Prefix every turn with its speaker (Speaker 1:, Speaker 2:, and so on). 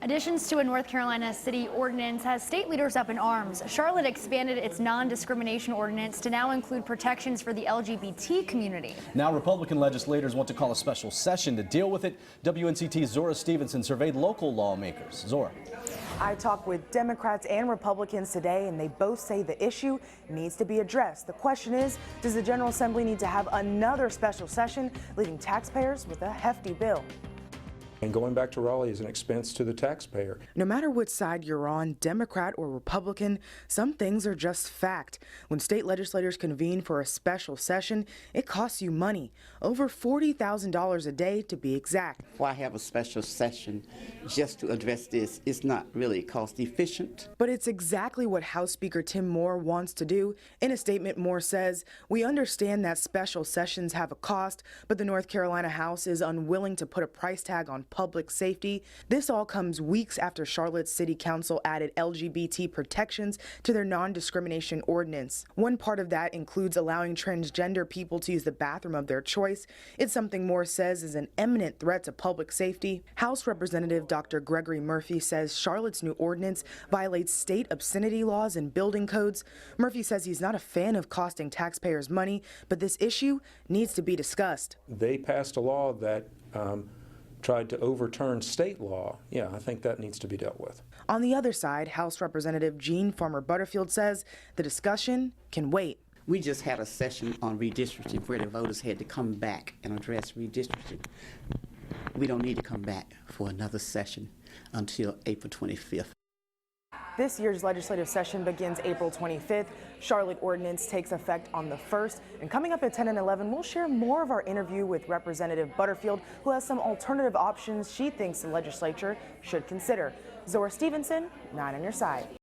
Speaker 1: Additions to a North Carolina city ordinance has state leaders up in arms. Charlotte expanded its non-discrimination ordinance to now include protections for the LGBT community.
Speaker 2: Now Republican legislators want to call a special session to deal with it. WNCT's Zora Stevenson surveyed local lawmakers. Zora.
Speaker 3: I talked with Democrats and Republicans today, and they both say the issue needs to be addressed. The question is, does the General Assembly need to have another special session, leaving taxpayers with a hefty bill?
Speaker 4: And going back to Raleigh is an expense to the taxpayer.
Speaker 3: No matter which side you're on, Democrat or Republican, some things are just fact. When state legislators convene for a special session, it costs you money, over $40,000 a day to be exact.
Speaker 5: Why have a special session just to address this? It's not really cost efficient.
Speaker 3: But it's exactly what House Speaker Tim Moore wants to do. In a statement, Moore says, "We understand that special sessions have a cost, but the North Carolina House is unwilling to put a price tag on public safety." This all comes weeks after Charlotte's City Council added LGBT protections to their non-discrimination ordinance. One part of that includes allowing transgender people to use the bathroom of their choice. It's something Moore says is an imminent threat to public safety. House Representative Dr. Gregory Murphy says Charlotte's new ordinance violates state obscenity laws and building codes. Murphy says he's not a fan of costing taxpayers money, but this issue needs to be discussed.
Speaker 4: They passed a law that tried to overturn state law. Yeah, I think that needs to be dealt with.
Speaker 3: On the other side, House Representative Jean Farmer Butterfield says the discussion can wait.
Speaker 5: We just had a session on redistricting where the voters had to come back and address redistricting. We don't need to come back for another session until April 25th.
Speaker 3: This year's legislative session begins April 25th. Charlotte ordinance takes effect on the 1st. And coming up at 10 and 11, we'll share more of our interview with Representative Butterfield, who has some alternative options she thinks the legislature should consider. Zora Stevenson, 9 on your side.